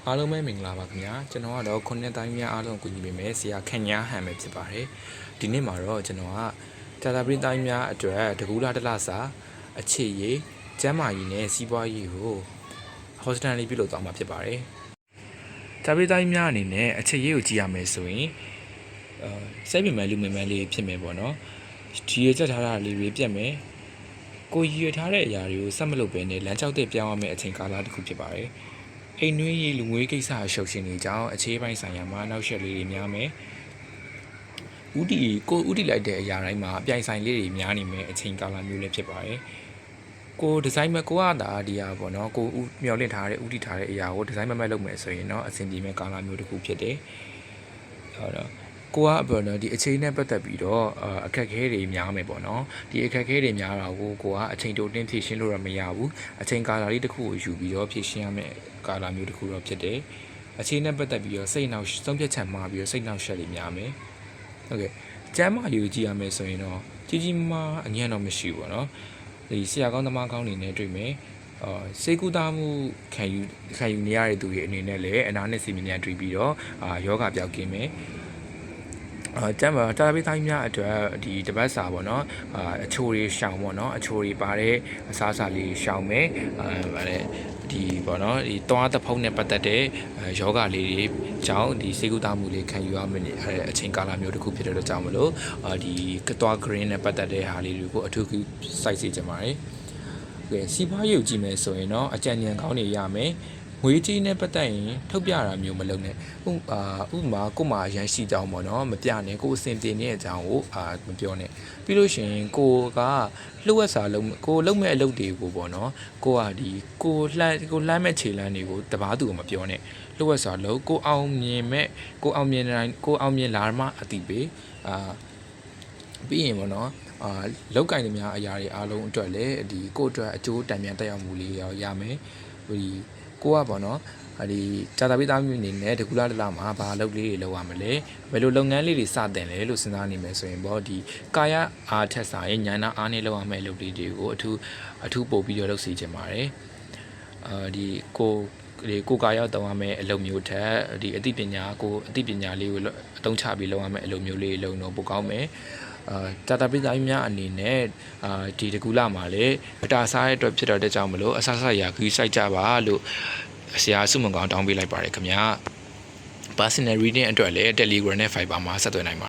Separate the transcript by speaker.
Speaker 1: အားလုံးပဲမင်္ဂလာပါခင်ဗျာကျွန်တော်ကတော့ခုနှစ်တိုင်းများအားလုံးကိုညီပေးမယ်ဆရာခန့်ညာဟန်ပဲဖြစ်ပါတယ်ဒီနေ့မှာတော့ကျွန်တော်ကတာတာပရိတိုင်းများအတွက်တကူလာတလစာအခြေရေးကျမ်းမာရေးနဲ့စီးပွားရေးကိုဟောစတန်လေးပြုလုပ်သွားမှာဖြစ်ပါတယ်တာပရိတိုင်းများအနေနဲ့အခြေရေးကိုကြည့်ရမယ်ဆိုရင်စိတ်ပင်ပန်းလူပင်ပန်းလေးဖြစ်မယ်ပေါ့နော်ဒီရချက်ထားတာလေးတွေပြတ်မယ်ကိုရည်ရထားတဲ့အရာတွေကိုစက်မလုပ်ဘဲနဲ့လမ်းကြောက်တဲ့ပြောင်းရမယ့်အချိန်ကာလတစ်ခုဖြစ်ပါတယ်အိမ်နှွေးရေးလူငွေကိစ္စရှုပ်ရှင်နေကြောင်းအခြေပိုင်းဆိုင်ရာမှာနောက်ဆက်လေးတွေများမယ်ဥတီလိုက်တဲ့အရာတိုင်းမှာအပြိုင်ဆိုင်လေးတွေများနေမယ်အချိန်ကာလမျိုးလည်းဖြစ်ပါတယ်ကိုဒီဇိုင်းမဲ့ကိုကဒါဒီဟာပေါ့နော်ကိုမျောလင့်ထားတဲ့ဥတီထားတဲ့အရာကိုဒီဇိုင်းမဲ့လုပ်မယ်ဆိုရင်တော့အဆင်ပြေမဲ့ကာလမျိုးတစ်ခုဖြစ်တယ်ဟုတ်တော့ကိုကပေါ့နော်ဒီအချိန်နဲ့ပတ်သက်ပြီးတော့အခက်အခဲတွေများမယ်ပေါ့နော်ဒီအခက်အခဲတွေများတာကိုကအချိန်တိုတင်းဖြည့်ရှင်းလို့တော့မရဘူးအချိန်ကာလလေးတစ်ခုကိုယူပြီးတော့ဖြည့်ရှင်းရမယ်ကာလမျိုးတစ်ခုတော့ဖြစ်တယ်အခြေနဲ့ပတ်သက်ပြီးတော့စိတ်နှောက်ဆုံးဖြတ်ချက်မှာပြီးတော့စိတ်နှောက်ရှက်တွေများမယ်ဟုတ်ကဲ့ကျမ်းမာရေးကြည့်ရမယ်ဆိုရင်တော့ကြီးမားအငြင်းတော့မရှိဘူးပေါ့နော်ဒီဆရာကောင်းသမားကောင်းတွေနဲ့တွေ့မယ်စေကူတာမှုခံယူနေရတဲ့သူတွေအနေနဲ့လည်းအနာနဲ့စီမီမြန်တွေ့ပြီးတော့ယောဂပြောက်ကင်းမယ်ကျမ်းမာတာပိတိုင်းများအတွက်ဒီတပတ်စာပေါ့နော်အချိုတွေရှောင်ပေါ့နော်အချိုတွေပါတဲ့အစားအစာလေးရှောင်မယ်ဗါလေဒီပေါ့နော်ဒီသွားတဲ့ဖုံးနဲ့ပတ်သက်တဲ့ယောဂလေးတွေကြောင့်ဒီစေကူတာမှုလေးခံယူရမယ့်အချိန်ကာလမျိုးတစ်ခုဖြစ်တဲ့အတွက်ကြောင့်မလို့ဒီသွား green နဲ့ပတ်သက်တဲ့ဟာလေးတွေကိုအထူးစိုက်စေချင်ပါတယ်ကဲစီးပွားရေးကိုကြည့်မယ်ဆိုရင်တော့အကြံဉာဏ်ကောင်းတွေရမယ်ငွေကြီးနဲ့ပတ်သက်ရင်ထုတ်ပြတာမျိုးမလုပ်နဲ့ဥပမာကို့မှာရန်ရှိကြောင်းပေါ့နော်မပြနဲ့ကိုအစင်တင်နေတဲ့အကြောင်းကိုမပြောနဲ့ပြီးလို့ရှိရင်ကိုကလှုပ်ဝက်စာလုံးကိုလုံမဲ့အလုပ်တွေကိုပေါ့နော်ကိုကဒီကိုလှမ်းမဲ့ခြေလမ်းတွေကိုတပားသူကိုမပြောနဲ့လှုပ်ဝက်စာလုံးကိုအောင်မြင်လာမှအတိပေးပြီးရင်ပေါ့နော်လောက်ကင်တွေများအရာတွေအားလုံးအတွက်လည်းဒီကို့အတွက်အကျိုးတန်ပြန်တက်ရောက်မှုလေးရမယ်ဒီကိုကပေါ့နော်ဒီဂျာတာပိသားမျိုးအနေနဲ့တကူလာတလားမှာဘာလုပ်လေးတွေလုပ်ရမလဲဘယ်လိုလုပ်ငန်းလေးတွေစတင်လဲလို့စဉ်းစားနေမယ်ဆိုရင်ပေါ့ဒီကာယအားထက်စာရင်ဉာဏ်အားနဲ့လုပ်ရမယ့်လုပ်လေးတွေကိုအထူးပို့ပြီးတော့လုပ်စီချင်ပါတယ်ဒီကိုကာရောက်တောင်းရမယ့်အလုပ်မျိုးထက်ဒီအသိပညာလေးကိုအသုံးချပြီးလုပ်ရမယ့်အလုပ်မျိုးလေးလုပ်တော့ပိုကောင်းမယ်တာတာပိသားများအနေနဲ့ဒီတကူလာမှာလေဗတာစားတဲ့အတွက်ဖြစ်တော့တဲ့ကြောင့်မလို့အဆဆရာခီးစိုက်ကြပါလို့ဆရာစုမကောင်းတောင်းပေးလိုက်ပါတယ်ခင်ဗျာ personal reading အတွက်လည်း Telegram နဲ့ Viber မှာဆက်သွယ်နိုင်ပါ